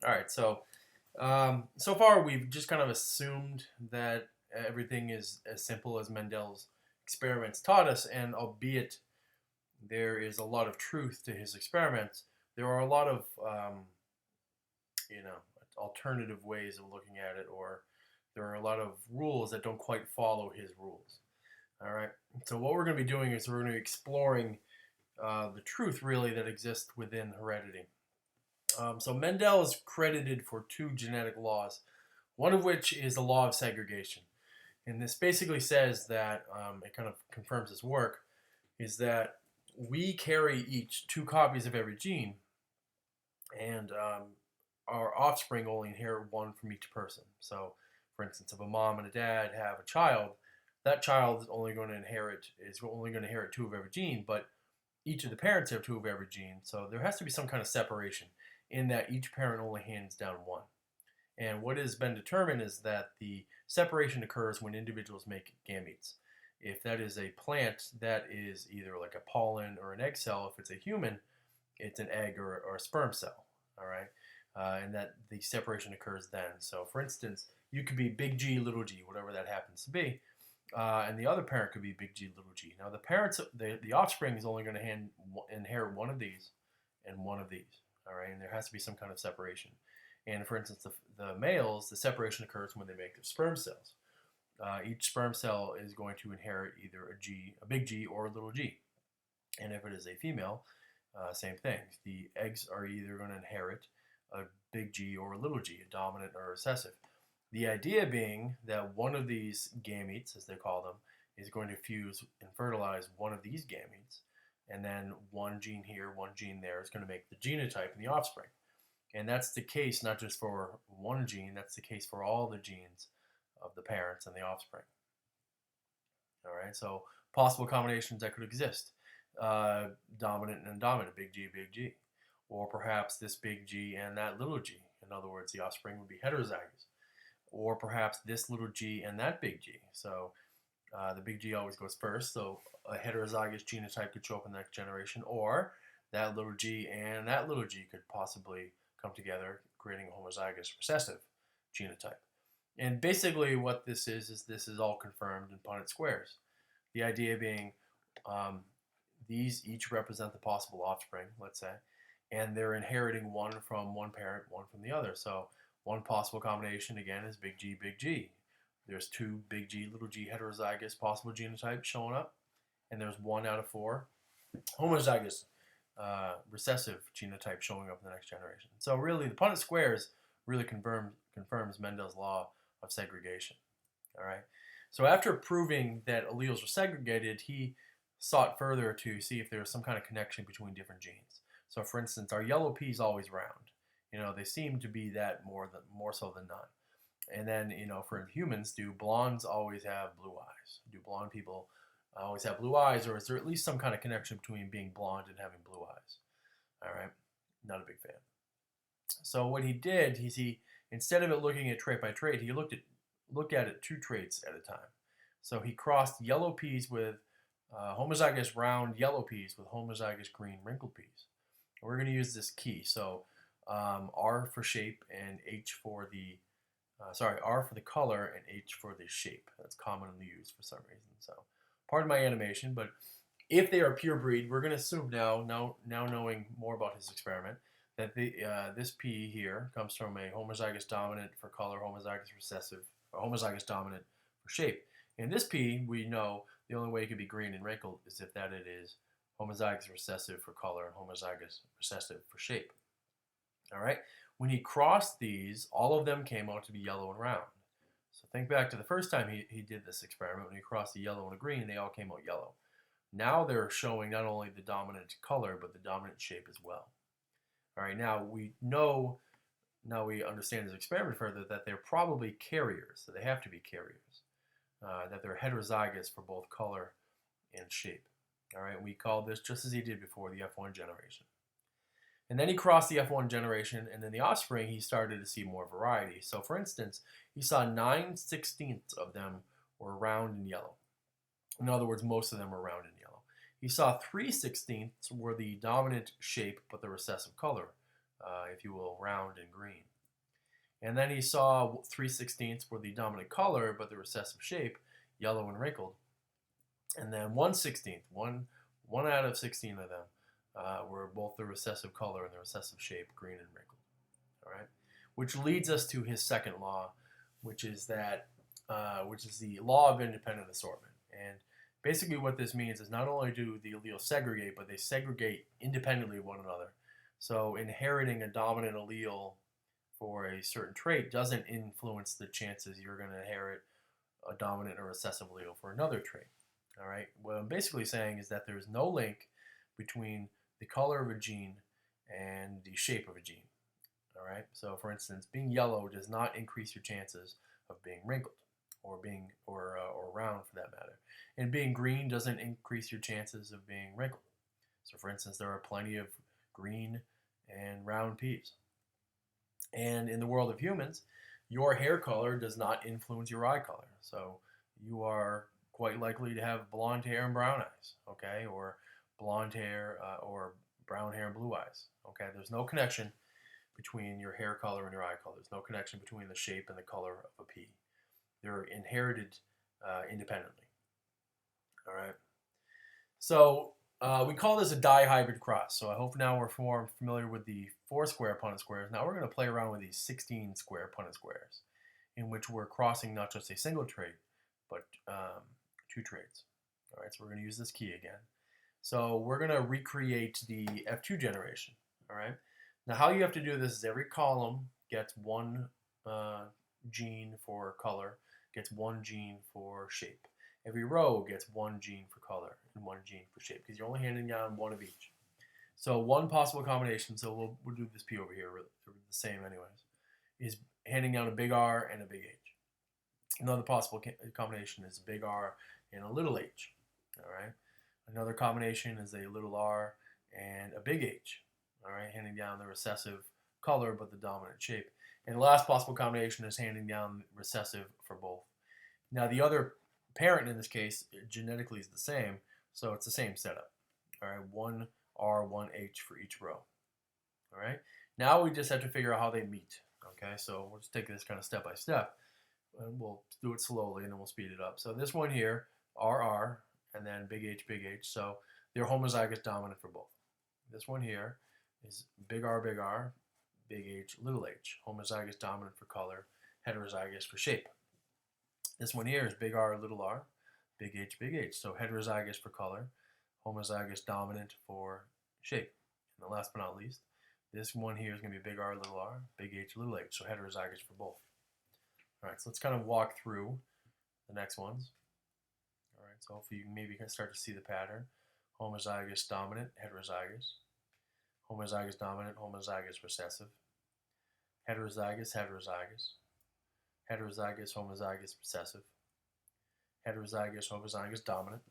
All right, so far we've just kind of assumed that everything is as simple as Mendel's experiments taught us, and albeit there is a lot of truth to his experiments, there are a lot of you know alternative ways of looking at it, or there are a lot of rules that don't quite follow his rules. All right, so what we're going to be doing is we're going to be exploring the truth really that exists within heredity. So Mendel is credited for two genetic laws, one of which is the law of segregation. And this basically says that it kind of confirms his work is that we carry each two copies of every gene, and our offspring only inherit one from each person. So, for instance, if a mom and a dad have a child, that child is only going to inherit two of every gene, but each of the parents have two of every gene. So there has to be some kind of separation in that each parent only hands down one. And what has been determined is that the separation occurs when individuals make gametes. If that is a plant, that is either like a pollen or an egg cell. If it's a human, it's an egg or a sperm cell. All right, and that the separation occurs then. So, for instance, you could be big G, little g, whatever that happens to be, and the other parent could be big G, little g. Now, the offspring is only going to inherit one of these and one of these. All right, and there has to be some kind of separation. And for instance, the males, the separation occurs when they make their sperm cells. Each sperm cell is going to inherit either a big G, or a little g. And if it is a female, same thing. The eggs are either going to inherit a big G or a little g, a dominant or a recessive. The idea being that one of these gametes, as they call them, is going to fuse and fertilize one of these gametes, and then one gene here, one gene there is going to make the genotype in the offspring. And that's the case not just for one gene, that's the case for all the genes of the parents and the offspring. All right, so possible combinations that could exist, dominant and undominant, big G, big G. Or perhaps this big G and that little g. In other words, the offspring would be heterozygous. Or perhaps this little g and that big G. So the big G always goes first, so a heterozygous genotype could show up in the next generation, or that little g and that little g could possibly come together, creating a homozygous recessive genotype. And basically, what this is all confirmed in Punnett squares. The idea being these each represent the possible offspring, let's say, and they're inheriting one from one parent, one from the other. So one possible combination, again, is big G, big G. There's two big G, little g heterozygous possible genotypes showing up, and there's 1 out of 4 homozygous recessive genotype showing up in the next generation. So really, the Punnett squares really confirms Mendel's law of segregation. All right. So after proving that alleles were segregated, he sought further to see if there was some kind of connection between different genes. So, for instance, are yellow peas always round? They seem to be that more so than not. And then, for humans, do blondes always have blue eyes? Do blonde people always have blue eyes, or is there at least some kind of connection between being blonde and having blue eyes? All right, not a big fan. So what he did is he, instead of it looking at trait by trait, he looked at it two traits at a time. So he crossed yellow peas with homozygous round yellow peas with homozygous green wrinkled peas. And we're going to use this key. So R for shape and R for the color and H for the shape. That's commonly used for some reason. So pardon my animation, but if they are pure breed, we're going to assume now knowing more about his experiment, that this P here comes from a homozygous dominant for color, homozygous recessive, or homozygous dominant for shape. In this P, we know the only way it could be green and wrinkled is if that it is homozygous recessive for color and homozygous recessive for shape. All right. When he crossed these, all of them came out to be yellow and round. So think back to the first time he did this experiment. When he crossed the yellow and the green, they all came out yellow. Now they're showing not only the dominant color, but the dominant shape as well. All right, now we understand this experiment further that they're probably carriers, so they have to be carriers, that they're heterozygous for both color and shape. All right, we call this, just as he did before, the F1 generation. And then he crossed the F1 generation, and in the offspring, he started to see more variety. So, for instance, he saw 9/16 of them were round and yellow. In other words, most of them were round and yellow. He saw 3/16 were the dominant shape, but the recessive color. if you will, round and green. And then he saw 3/16 were the dominant color, but the recessive shape, yellow and wrinkled. And then 1/16, one out of 16 of them were both the recessive color and the recessive shape, green and wrinkled. All right, which leads us to his second law, which is the law of independent assortment. And basically, what this means is not only do the alleles segregate, but they segregate independently of one another. So inheriting a dominant allele for a certain trait doesn't influence the chances you're going to inherit a dominant or recessive allele for another trait. All right. What I'm basically saying is that there's no link between the color of a gene and the shape of a gene. All right. So, for instance, being yellow does not increase your chances of being wrinkled or being or round for that matter. And being green doesn't increase your chances of being wrinkled. So, for instance, there are plenty of green and round peas. And in the world of humans, your hair color does not influence your eye color. So you are quite likely to have blonde hair and brown eyes, okay, or blonde hair or brown hair and blue eyes, okay. There's no connection between your hair color and your eye color. There's no connection between the shape and the color of a pea. They're inherited independently. All right. So we call this a dihybrid cross. So I hope now we're more familiar with the 4 square Punnett squares. Now we're going to play around with these 16 square Punnett squares, in which we're crossing not just a single trait, but 2 traits. All right, so we're going to use this key again. So we're going to recreate the F2 generation. All right. Now how you have to do this is every column gets 1 gene for color, gets 1 gene for shape. Every row gets 1 gene for color and 1 gene for shape, because you're only handing down 1 of each. So one possible combination, so we'll do this P over here, the same anyways, is handing down a big R and a big H. Another possible combination is a big R and a little h. All right. Another combination is a little r and a big H. All right, handing down the recessive color but the dominant shape. And the last possible combination is handing down recessive for both. Now the other parent in this case genetically is the same, so it's the same setup. All right, 1 R, 1 H for each row. All right, now we just have to figure out how they meet. Okay, so we'll just take this kind of step by step. And we'll do it slowly and then we'll speed it up. So this one here, RR, and then big H, so they're homozygous dominant for both. This one here is big R, big H, little h, homozygous dominant for color, heterozygous for shape. This one here is big R, big H, so heterozygous for color, homozygous dominant for shape. And the last but not least, this one here is going to be big R, big H, so heterozygous for both. All right, so let's kind of walk through the next ones. All right, so hopefully you maybe can start to see the pattern. Homozygous dominant, heterozygous. Homozygous dominant, homozygous recessive. Heterozygous, heterozygous. Heterozygous, homozygous recessive. Heterozygous, homozygous dominant.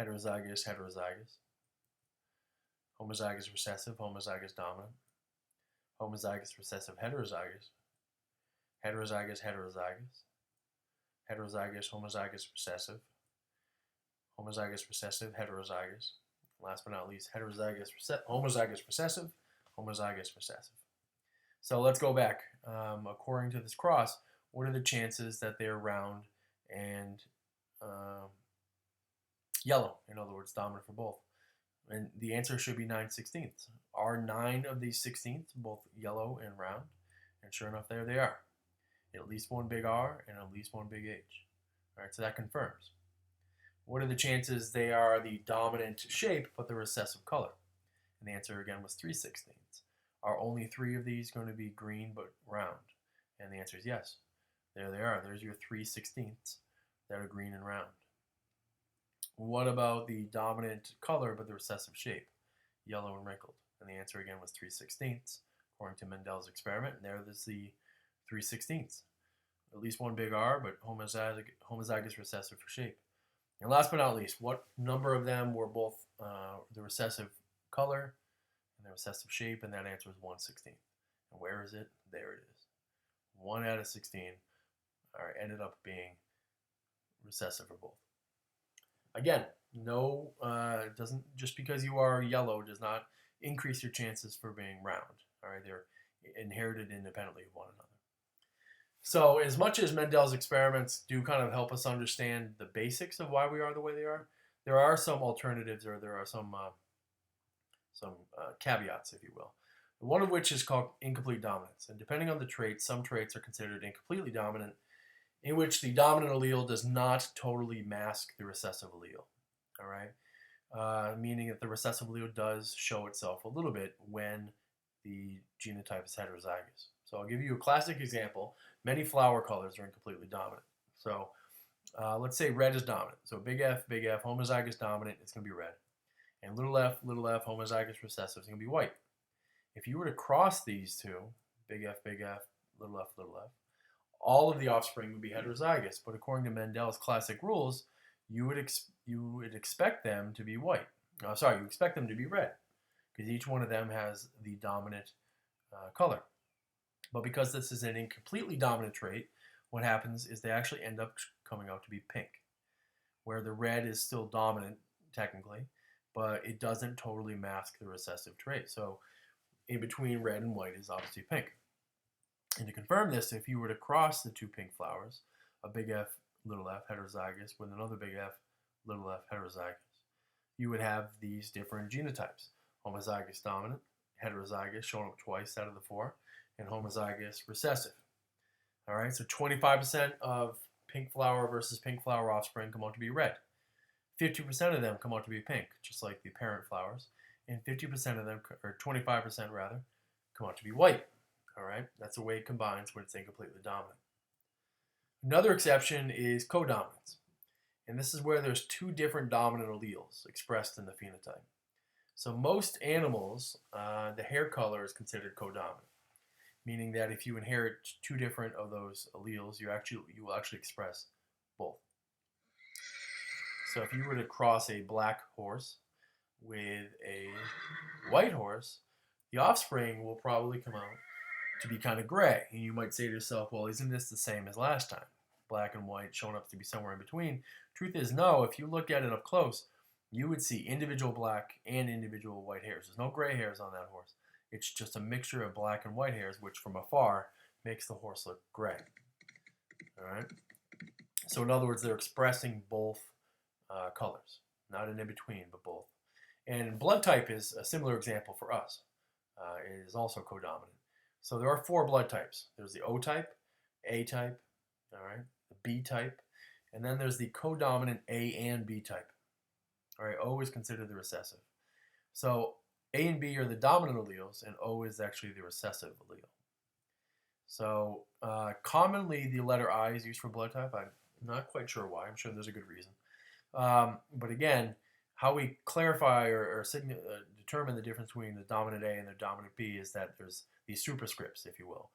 Heterozygous, heterozygous. Homozygous recessive, homozygous dominant. Homozygous recessive, heterozygous. Heterozygous, heterozygous. Heterozygous, homozygous recessive. Homozygous recessive, heterozygous. Last but not least, heterozygous, homozygous recessive, homozygous recessive. So let's go back. According to this cross, what are the chances that they're round and yellow? In other words, dominant for both. And the answer should be 9/16. Are 9 of these 16ths both yellow and round? And sure enough, there they are. At least 1 big R and at least 1 big H. All right, so that confirms. What are the chances they are the dominant shape but the recessive color? And the answer again was 3/16. Are only 3 of these going to be green but round? And the answer is yes. There they are. There's your 3/16 that are green and round. What about the dominant color but the recessive shape? Yellow and wrinkled. And the answer again was 3/16 according to Mendel's experiment. And there's the 3/16. At least 1 big R, but homozygous recessive for shape. And last but not least, what number of them were both the recessive color and the recessive shape? And that answer is 1/16. And where is it? There it is. 1 out of 16 ended up being recessive for both. Again, no, doesn't just because you are yellow does not increase your chances for being round. All right, they're inherited independently of one another. So, as much as Mendel's experiments do kind of help us understand the basics of why we are the way they are, there are some alternatives, or there are some caveats, if you will. One of which is called incomplete dominance. And depending on the trait, some traits are considered incompletely dominant, in which the dominant allele does not totally mask the recessive allele. All right, meaning that the recessive allele does show itself a little bit when the genotype is heterozygous. So I'll give you a classic example. Many flower colors are incompletely dominant. So let's say red is dominant. So big F, homozygous dominant, it's going to be red. And little f, homozygous recessive, it's going to be white. If you were to cross these two, big F, little f, all of the offspring would be heterozygous. But according to Mendel's classic rules, you would expect them to be white. You expect them to be red, because each one of them has the dominant color. But because this is an incompletely dominant trait, what happens is they actually end up coming out to be pink, where the red is still dominant technically, but it doesn't totally mask the recessive trait. So in between red and white is obviously pink. And to confirm this, if you were to cross the two pink flowers, a big F, little f heterozygous with another big F, little f heterozygous, you would have these different genotypes. Homozygous dominant, heterozygous showing up twice out of the 4, and homozygous recessive. All right, so 25% of pink flower versus pink flower offspring come out to be red. 50% of them come out to be pink, just like the parent flowers, and 50% of them, or 25% rather, come out to be white. All right, that's the way it combines when it's incompletely dominant. Another exception is codominance, and this is where there's two different dominant alleles expressed in the phenotype. So most animals, the hair color is considered codominant, meaning that if you inherit two different of those alleles, you will actually express both. So if you were to cross a black horse with a white horse, the offspring will probably come out to be kind of gray. And you might say to yourself, well, isn't this the same as last time? Black and white showing up to be somewhere in between. Truth is, no. If you look at it up close, you would see individual black and individual white hairs. There's no gray hairs on that horse. It's just a mixture of black and white hairs, which from afar makes the horse look gray. All right? So in other words, they're expressing both colors, not an in-between, but both. And blood type is a similar example for us. It is also codominant. So there are 4 blood types. There's the O type, A type, all right, the B type, and then there's the codominant A and B type. All right, O is considered the recessive. So A and B are the dominant alleles, and O is actually the recessive allele. So commonly the letter I is used for blood type. I'm not quite sure why. I'm sure there's a good reason. But again, how we clarify or determine the difference between the dominant A and the dominant B is that there's these superscripts, if you will.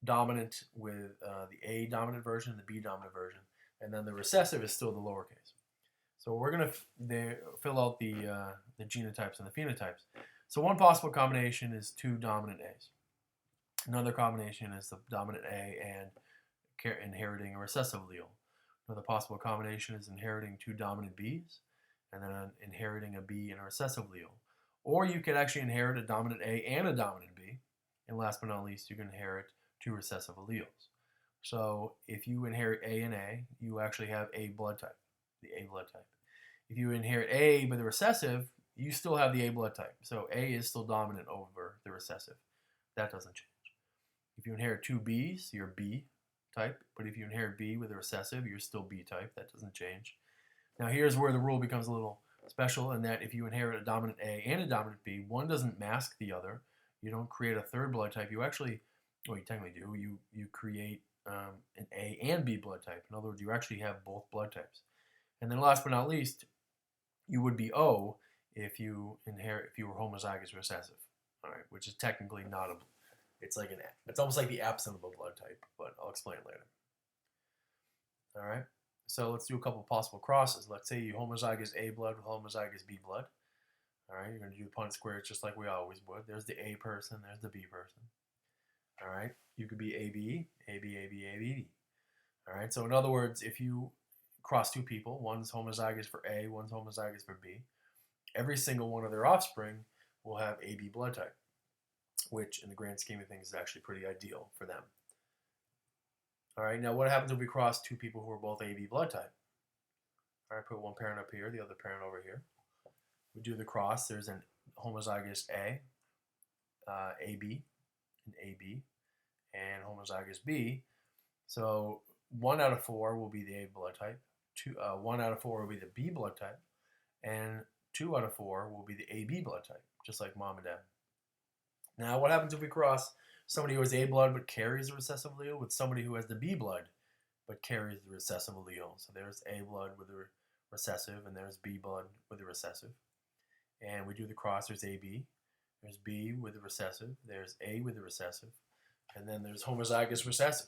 Dominant with the A dominant version and the B dominant version, and then the recessive is still the lowercase. So we're going to fill out the genotypes and the phenotypes. So one possible combination is 2 dominant A's. Another combination is the dominant A and inheriting a recessive allele. Another possible combination is inheriting 2 dominant B's and then inheriting a B and a recessive allele. Or you could actually inherit a dominant A and a dominant B. And last but not least, you can inherit 2 recessive alleles. So if you inherit A and A, you actually have A blood type, the A blood type. If you inherit A but the recessive, you still have the A blood type. So A is still dominant over the recessive. That doesn't change. If you inherit 2 B's, you're B type. But if you inherit B with a recessive, you're still B type. That doesn't change. Now here's where the rule becomes a little special, in that if you inherit a dominant A and a dominant B, one doesn't mask the other. You don't create a third blood type. You actually, well, you technically do. You create an A and B blood type. In other words, you actually have both blood types. And then last but not least, you would be O if you were homozygous recessive. All right, which is technically not a. It's almost like the absence of a blood type, but I'll explain later. All right, so let's do a couple of possible crosses. Let's say you homozygous A blood with homozygous B blood. All right, you're going to do the Punnett squares just like we always would. There's the A person, there's the B person. All right, you could be AB, AB, AB, AB. All right, so in other words, if you cross 2 people, one's homozygous for A, one's homozygous for B, every single one of their offspring will have AB blood type, which in the grand scheme of things is actually pretty ideal for them. All right, now what happens if we cross two people who are both AB blood type? All right, put one parent up here, the other parent over here. We do the cross. There's an homozygous A, AB, and AB, and homozygous B. So 1 out of 4 will be the A blood type. 1 out of 4 will be the B blood type, and 2 out of 4 will be the AB blood type, just like mom and dad. Now, what happens if we cross somebody who has A blood but carries the recessive allele with somebody who has the B blood but carries the recessive allele? So there's A blood with the recessive, and there's B blood with the recessive. And we do the cross. There's AB, there's B with the recessive, there's A with the recessive, and then there's homozygous recessive.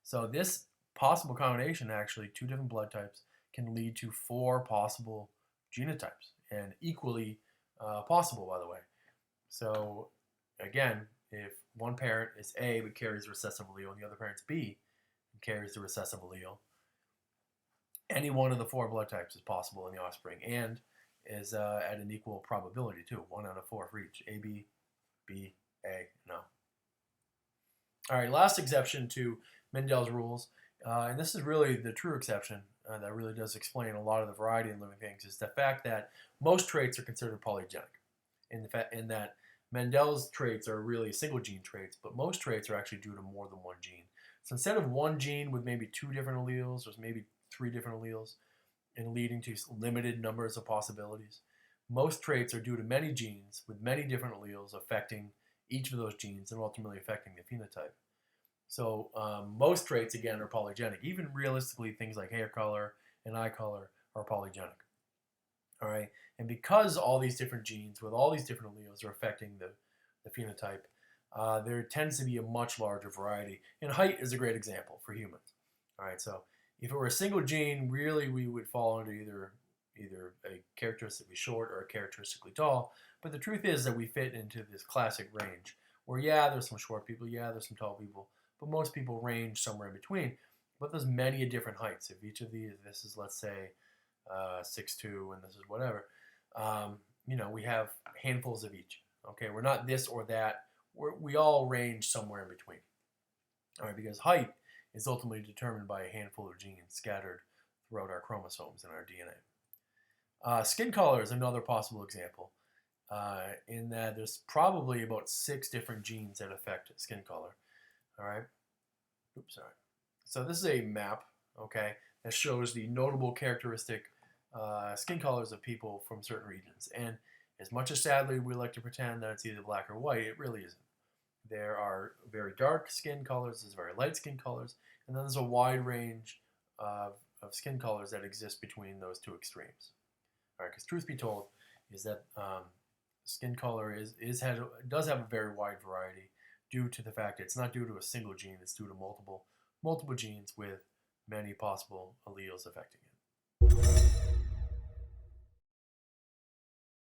So this possible combination, actually, 2 different blood types, can lead to 4 possible genotypes, and equally possible, by the way. So again, if one parent is A but carries the recessive allele and the other parent's B and carries the recessive allele, any one of the 4 blood types is possible in the offspring and is at an equal probability too, 1 out of 4 for each, A, B, B, A, no. All right, last exception to Mendel's rules, and this is really the true exception that really does explain a lot of the variety in living things, is the fact that most traits are considered polygenic, in that Mendel's traits are really single gene traits, but most traits are actually due to more than one gene. So instead of one gene with maybe 2 different alleles, there's maybe 3 different alleles, and leading to limited numbers of possibilities. Most traits are due to many genes with many different alleles affecting each of those genes and ultimately affecting the phenotype. So most traits, again, are polygenic. Even realistically, things like hair color and eye color are polygenic. All right, and because all these different genes with all these different alleles are affecting the phenotype, there tends to be a much larger variety. And height is a great example for humans. All right, so if it were a single gene, really we would fall under either a characteristically short or a characteristically tall. But the truth is that we fit into this classic range where, yeah, there's some short people, yeah, there's some tall people, but most people range somewhere in between. But there's many different heights. If each of these, this is, let's say, 6'2", and this is whatever, we have handfuls of each. Okay, we're not this or that. We all range somewhere in between. All right, because height is ultimately determined by a handful of genes scattered throughout our chromosomes and our DNA. Skin color is another possible example, in that there's probably about 6 different genes that affect skin color. All right. Oops, sorry. So this is a map, okay, that shows the notable characteristic skin colors of people from certain regions. And as much as sadly we like to pretend that it's either black or white, it really isn't. There are very dark skin colors, there's very light skin colors, and then there's a wide range of skin colors that exist between those 2 extremes. All right, because truth be told is that skin color does have a very wide variety due to the fact that it's not due to a single gene, it's due to multiple genes with many possible alleles affecting it.